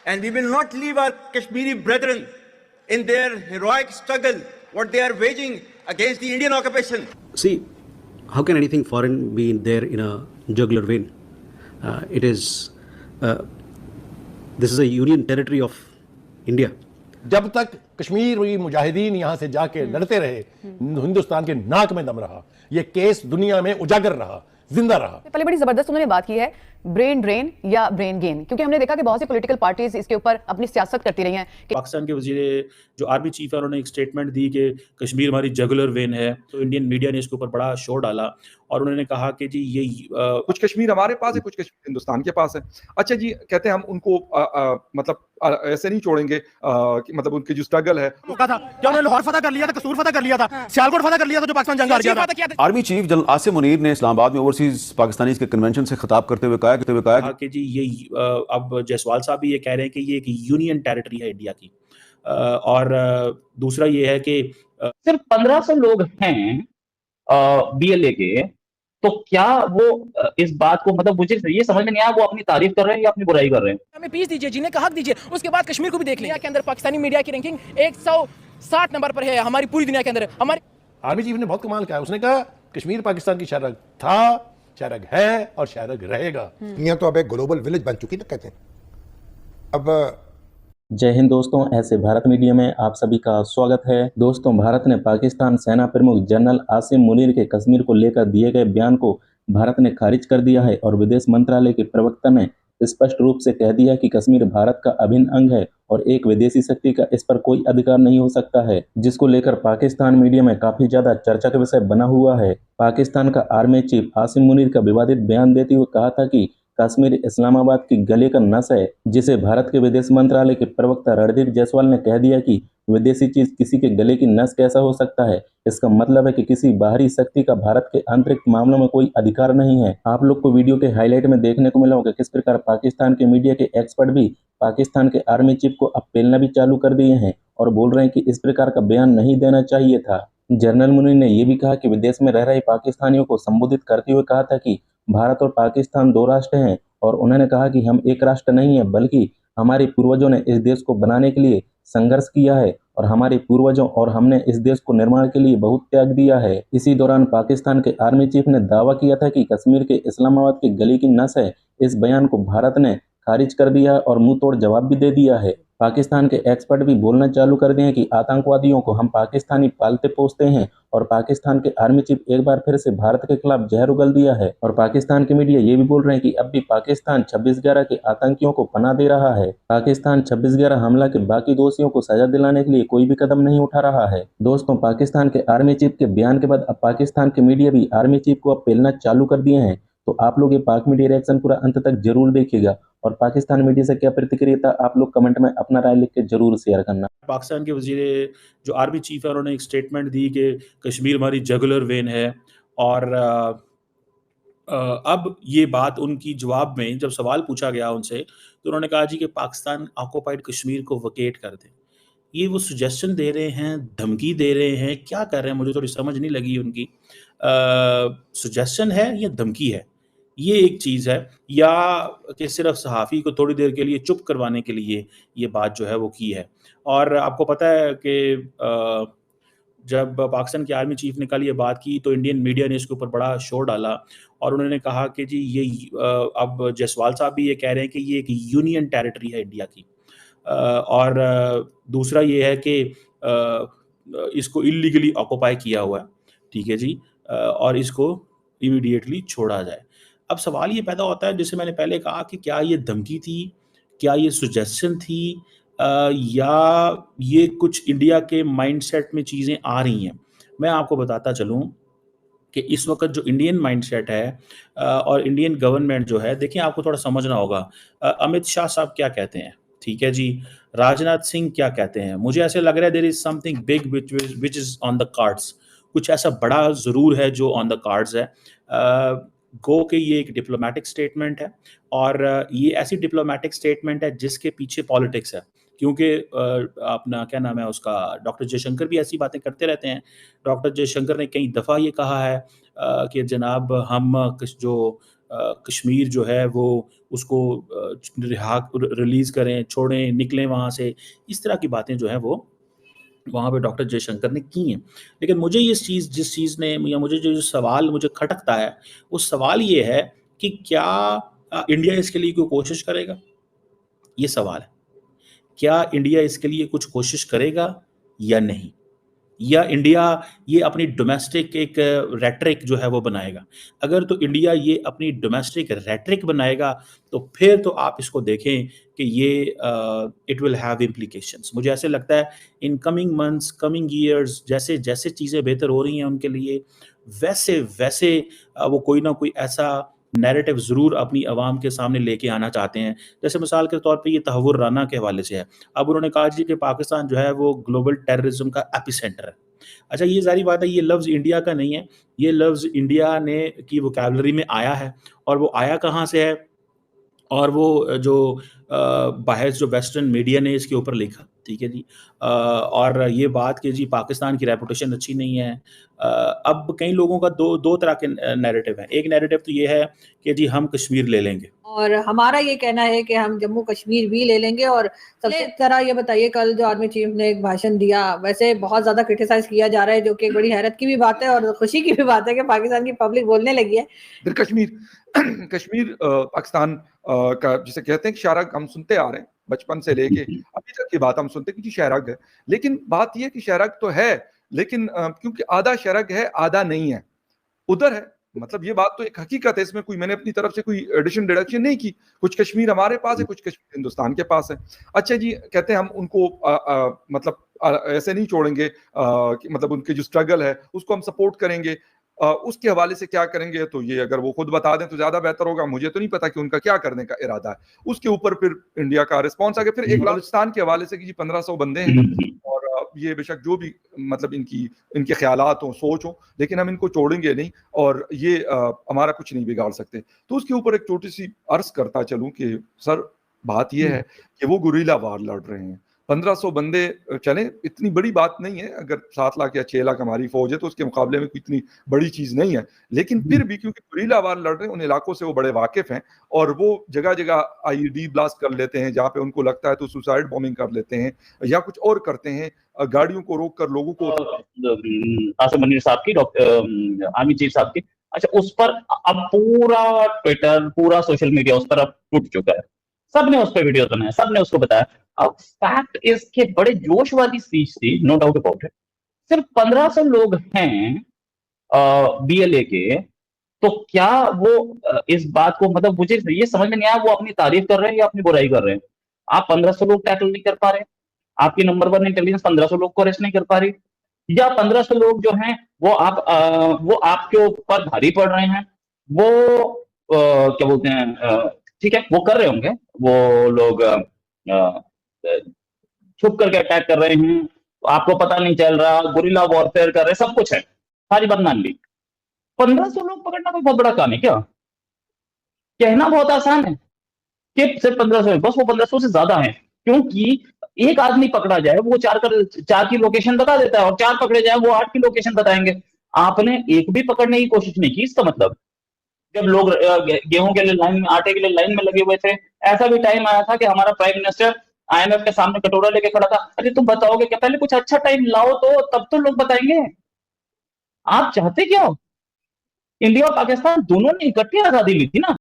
And we will not leave our Kashmiri brethren in their heroic struggle, what they are waging against the Indian occupation. See, how can anything foreign be there in a jugular vein? This is a union territory of India. जब तक कश्मीरी मुजाहिदीन यहाँ से जाके लड़ते रहे, हिंदुस्तान के नाक में दम रहा, ये केस दुनिया में उजागर रहा, जिंदा रहा। पहले बड़ी जबरदस्त उन्होंने बात की है ब्रेन ड्रेन या ब्रेन गेन, क्योंकि हमने देखा कि बहुत सी पॉलिटिकल पार्टीज इसके ऊपर अपनी सियासत करती रही हैं। पाकिस्तान के वजीर जो आर्मी चीफ है उन्होंने एक स्टेटमेंट दी कि कश्मीर हमारी जगुलर वेन है, तो इंडियन मीडिया ने इसके ऊपर बड़ा शोर डाला और उन्होंने कहा कि जी ये कुछ कश्मीर हमारे पास है, कुछ कश्मीर हिंदुस्तान के पास है। अच्छा जी, कहते हैं हम उनको मतलब ऐसे नहीं छोड़ेंगे कि मतलब उनकी जो स्ट्रगल है क्या उन्होंने लाहौर फतह कर लिया था, कसूर फतह कर लिया था, सियालकोट फतह कर लिया था जो पाकिस्तान जंग हार गया था। Army chief general Asim Munir ने इस्लामाबाद में ओवरसीज पाकिस्तानीज के कन्वेंशन से खिताब करते हुए कहा कि जी ये अब जायसवाल साहब भी ये कह रहे हैं कि ये एक यूनियन टेरिटरी है इंडिया की, और दूसरा ये है कि सिर्फ 1500 लोग हैं बीएलए के, तो क्या वो इस बात को मतलब मुझे ये समझ में नहीं आया वो अपनी तारीफ कर रहे हैं या अपनी बुराई कर रहे हैं। हमें पीस दीजिए, जिन्हें का हक दीजिए, उसके बाद कश्मीर को भी देख लिया के अंदर पाकिस्तानी मीडिया की रैंकिंग 160 नंबर पर है हमारी पूरी दुनिया के अंदर। हमारी आर्मी चीफ ने बहुत कमाल किया, उसने कहा कश्मीर पाकिस्तान की शहरग था, शहरग है और शहरग रहेगा। दुनिया तो अब एक ग्लोबल विलेज बन चुकी ना, कहते हैं। अब जय हिंद दोस्तों, ऐसे भारत मीडिया में आप सभी का स्वागत है। दोस्तों, भारत ने पाकिस्तान सेना प्रमुख जनरल आसिम मुनीर के कश्मीर को लेकर दिए गए बयान को भारत ने खारिज कर दिया है और विदेश मंत्रालय के प्रवक्ता ने स्पष्ट रूप से कह दिया कि कश्मीर भारत का अभिन्न अंग है और एक विदेशी शक्ति का इस पर कोई अधिकार नहीं हो सकता है, जिसको लेकर पाकिस्तान मीडिया में काफी ज्यादा चर्चा का विषय बना हुआ है। पाकिस्तान का आर्मी चीफ आसिम मुनीर का विवादित बयान देते हुए कहा था कि कश्मीर इस्लामाबाद की गले का नस है, जिसे भारत के विदेश मंत्रालय के प्रवक्ता रणदीप जायसवाल ने कह दिया कि विदेशी चीज किसी के गले की नस कैसा हो सकता है। इसका मतलब है कि किसी बाहरी शक्ति का भारत के आंतरिक मामलों में कोई अधिकार नहीं है। आप लोग को वीडियो के हाईलाइट में देखने को मिला होगा किस प्रकार पाकिस्तान के मीडिया के एक्सपर्ट भी पाकिस्तान के आर्मी चीफ को अब पेलना भी चालू कर दिए हैं और बोल रहे हैं कि इस प्रकार का बयान नहीं देना चाहिए था। जनरल मुनीर ने यह भी कहा कि विदेश में रह रहे पाकिस्तानियों को संबोधित करते हुए कहा था कि भारत और पाकिस्तान दो राष्ट्र हैं और उन्होंने कहा कि हम एक राष्ट्र नहीं है, बल्कि हमारे पूर्वजों ने इस देश को बनाने के लिए संघर्ष किया है और हमारे पूर्वजों और हमने इस देश को निर्माण के लिए बहुत त्याग दिया है। इसी दौरान पाकिस्तान के आर्मी चीफ ने दावा किया था कि कश्मीर के इस्लामाबाद की गली की नस है। इस बयान को भारत ने खारिज कर दिया और मुंह तोड़ जवाब भी दे दिया है। पाकिस्तान के एक्सपर्ट भी बोलना चालू कर दिए कि आतंकवादियों को हम पाकिस्तानी पालते पोसते हैं और पाकिस्तान के आर्मी चीफ एक बार फिर से भारत के खिलाफ जहर उगल दिया है और पाकिस्तान के मीडिया ये भी बोल रहे हैं कि अब भी पाकिस्तान 26/11 के आतंकियों को पनाह दे रहा है। पाकिस्तान 26/11 हमला के बाकी दोषियों को सजा दिलाने के लिए कोई भी कदम नहीं उठा रहा है। दोस्तों, पाकिस्तान के आर्मी चीफ के बयान के बाद अब पाकिस्तान के मीडिया भी आर्मी चीफ को अब पेलना चालू कर दिए हैं। तो आप लोग ये पाक मीडिया रिएक्शन पूरा अंत तक जरूर देखिएगा और पाकिस्तान मीडिया से क्या प्रतिक्रिया था आप लोग कमेंट में अपना राय लिख के जरूर शेयर करना। पाकिस्तान के वजीर जो आर्मी चीफ है उन्होंने एक स्टेटमेंट दी कि कश्मीर हमारी जगुलर वेन है, और अब ये बात उनकी जवाब में जब सवाल पूछा गया उनसे तो उन्होंने कहा जी कि पाकिस्तान ऑक्युपाइड कश्मीर को वकेट कर दे। ये वो सजेशन दे रहे हैं, धमकी दे रहे हैं, क्या कर रहे हैं, मुझे थोड़ी समझ नहीं लगी उनकी। सजेशन है या धमकी है, ये एक चीज़ है, या कि सिर्फ सहाफ़ी को थोड़ी देर के लिए चुप करवाने के लिए ये बात जो है वो की है। और आपको पता है कि जब पाकिस्तान के आर्मी चीफ ने कल ये बात की तो इंडियन मीडिया ने इसके ऊपर बड़ा शोर डाला और उन्होंने कहा कि जी ये अब जायसवाल साहब भी ये कह रहे हैं कि ये एक यूनियन टेरिटरी है इंडिया की, और दूसरा ये है कि इसको इलीगली ऑक्युपाई किया हुआ है, ठीक है जी, और इसको इमीडिएटली छोड़ा जाए। अब सवाल ये पैदा होता है, जैसे मैंने पहले कहा, कि क्या ये धमकी थी, क्या ये सजेशन थी, या ये कुछ इंडिया के माइंडसेट में चीज़ें आ रही हैं। मैं आपको बताता चलूँ कि इस वक्त जो इंडियन माइंडसेट है और इंडियन गवर्नमेंट जो है, देखिए आपको थोड़ा समझना होगा। अमित शाह साहब क्या कहते हैं, ठीक है जी, राजनाथ सिंह क्या कहते हैं, मुझे ऐसे लग रहा है there is something big which is on the cards. कुछ ऐसा बड़ा ज़रूर है जो ऑन द कार्ड्स है। गो के ये एक डिप्लोमेटिक स्टेटमेंट है और ये ऐसी डिप्लोमेटिक स्टेटमेंट है जिसके पीछे पॉलिटिक्स है, क्योंकि अपना क्या नाम है उसका, डॉक्टर जयशंकर भी ऐसी बातें करते रहते हैं। डॉक्टर जयशंकर ने कई दफ़ा ये कहा है कि जनाब हम जो कश्मीर जो है वो उसको रिलीज करें, छोड़ें, निकलें वहाँ से, इस तरह की बातें जो हैं वो वहाँ पे डॉक्टर जयशंकर ने की हैं। लेकिन मुझे जिस चीज़ ने या मुझे जो सवाल मुझे खटकता है, वो सवाल ये है कि क्या इंडिया इसके लिए कोई कोशिश करेगा? ये सवाल है। क्या इंडिया इसके लिए कुछ कोशिश करेगा या नहीं? या इंडिया ये अपनी डोमेस्टिक एक रेटरिक जो है वो बनाएगा? अगर तो इंडिया ये अपनी डोमेस्टिक रेटरिक बनाएगा, तो फिर तो आप इसको देखें कि ये इट विल हैव इम्प्लीकेशंस। मुझे ऐसे लगता है in coming months, coming years, जैसे जैसे चीज़ें बेहतर हो रही हैं उनके लिए, वैसे वैसे वो कोई ना कोई ऐसा नैरेटिव ज़रूर अपनी आवाम के सामने लेके आना चाहते हैं। जैसे मिसाल के तौर पे ये तहव्वुर राना के हवाले से है। अब उन्होंने कहा जी कि पाकिस्तान जो है वो ग्लोबल टेररिज्म का एपिसेंटर है। अच्छा, ये ज़ाहिर बात है, ये लफ्ज़ इंडिया का नहीं है, ये लफ्ज़ इंडिया ने की वोकैबुलरी में आया है, और वो आया कहाँ से है, और वो जो बाहर जो वेस्टर्न मीडिया ने इसके ऊपर लिखा, ठीक है जी। और ये बात कि जी पाकिस्तान की रेपुटेशन अच्छी नहीं है। अब कई लोगों का दो तरह के नैरेटिव हैं। एक नैरेटिव तो ये है कि जी हम कश्मीर ले लेंगे, और हमारा ये कहना है कि हम जम्मू कश्मीर भी ले लेंगे। और सबसे तरह ये बताइए, कल जो आर्मी चीफ ने एक भाषण दिया, वैसे बहुत ज्यादा क्रिटिसाइज किया जा रहा है, जो कि एक बड़ी हैरत की भी बात है और खुशी की भी बात है कि पाकिस्तान की पब्लिक बोलने लगी है। फिर कश्मीर पाकिस्तान का जिसे कहते हैं कि शहरग हम सुनते आ रहे हैं बचपन से लेके अभी तक की बात हम सुनते हैं कि जी शहरग है, लेकिन बात यह कि शहरग तो है, लेकिन क्योंकि आधा शहरग है आधा नहीं है, उधर है। मतलब ये बात तो एक हकीकत है, इसमें कोई मैंने अपनी तरफ से कोई एडिशन डिडक्शन नहीं की। कुछ कश्मीर हमारे पास है, कुछ कश्मीर हिंदुस्तान के पास है। अच्छा जी, कहते हैं हम उनको मतलब ऐसे नहीं छोड़ेंगे कि मतलब उनके जो स्ट्रगल है उसको हम सपोर्ट करेंगे। उसके हवाले से क्या करेंगे तो ये अगर वो खुद बता दें तो ज्यादा बेहतर होगा। मुझे तो नहीं पता कि उनका क्या करने का इरादा है। उसके ऊपर फिर इंडिया का रिस्पॉन्स आ गया। फिर एक बलूचिस्तान के हवाले से कि जी 1500 बंदे हैं, और ये बेशक जो भी मतलब इनके ख्यालात हो, सोच हो, लेकिन हम इनको छोड़ेंगे नहीं, और ये हमारा कुछ नहीं बिगाड़ सकते। तो उसके ऊपर एक छोटी सी अर्ज करता चलूं कि सर बात यह है कि वो गुरीला वार लड़ रहे हैं। 1500 बंदे चले, इतनी बड़ी बात नहीं है। अगर 7 लाख या 6 लाख हमारी फौज है तो उसके मुकाबले में कोई इतनी बड़ी चीज नहीं है, लेकिन फिर भी क्योंकि गुरीला वार लड़ रहे हैं, उन इलाकों से वो बड़े वाकिफ हैं, और वो जगह जगह IED ब्लास्ट कर लेते हैं जहां पे उनको लगता है, तो सुसाइड बॉम्बिंग कर लेते हैं या कुछ और करते हैं, गाड़ियों को रोक कर लोगों को। आसिम मुनीर साहब की, डॉक्टर आर्मी चीफ साहब की, अच्छा, उस पर अब पूरा ट्विटर, पूरा सोशल मीडिया उस पर अब टूट चुका है। सबने उस पर वीडियो बनाया, सबने उसको बताया। अब फैक्ट इसके बड़े जोश वाली स्पीच थी, नो डाउट अबाउट इट। सिर्फ 1500 लोग हैं BLA के, तो क्या वो इस बात को, मतलब मुझे ये समझ में नहीं आया वो अपनी तारीफ कर रहे हैं या अपनी बुराई कर रहे हैं। आप 1500 लोग टैकल नहीं कर पा रहे, आपकी नंबर 1 इंटेलिजेंस 1500 लोग को अरेस्ट नहीं कर पा रही, या 1500 लोग जो हैं वो आपके ऊपर भारी पड़ रहे हैं, वो क्या बोलते हैं, ठीक है वो कर रहे होंगे, वो लोग छुप करके अटैक कर रहे हैं, आपको पता नहीं चल रहा, गुरिल्ला वॉरफेयर कर रहे हैं, सब कुछ है, सारी बात मान ली। 1500 लोग पकड़ना कोई बहुत बड़ा काम है क्या? कहना बहुत आसान है कि सिर्फ 1500 है, बस वो 1500 से ज्यादा है, क्योंकि एक आदमी पकड़ा जाए वो 4 की लोकेशन बता देता है, और 4 पकड़े जाए वो 8 की लोकेशन बताएंगे। आपने एक भी पकड़ने की कोशिश नहीं की। इसका मतलब जब लोग गेहूं के लिए लाइन में, आटे के लिए लाइन में लगे हुए थे, ऐसा भी टाइम आया था कि हमारा प्राइम मिनिस्टर IMF के सामने कटोरा लेके खड़ा था। अरे तुम बताओगे कि पहले कुछ अच्छा टाइम लाओ तो तब तो लोग बताएंगे। आप चाहते क्या हो? इंडिया और पाकिस्तान दोनों ने इकट्ठी आजादी ली थी ना।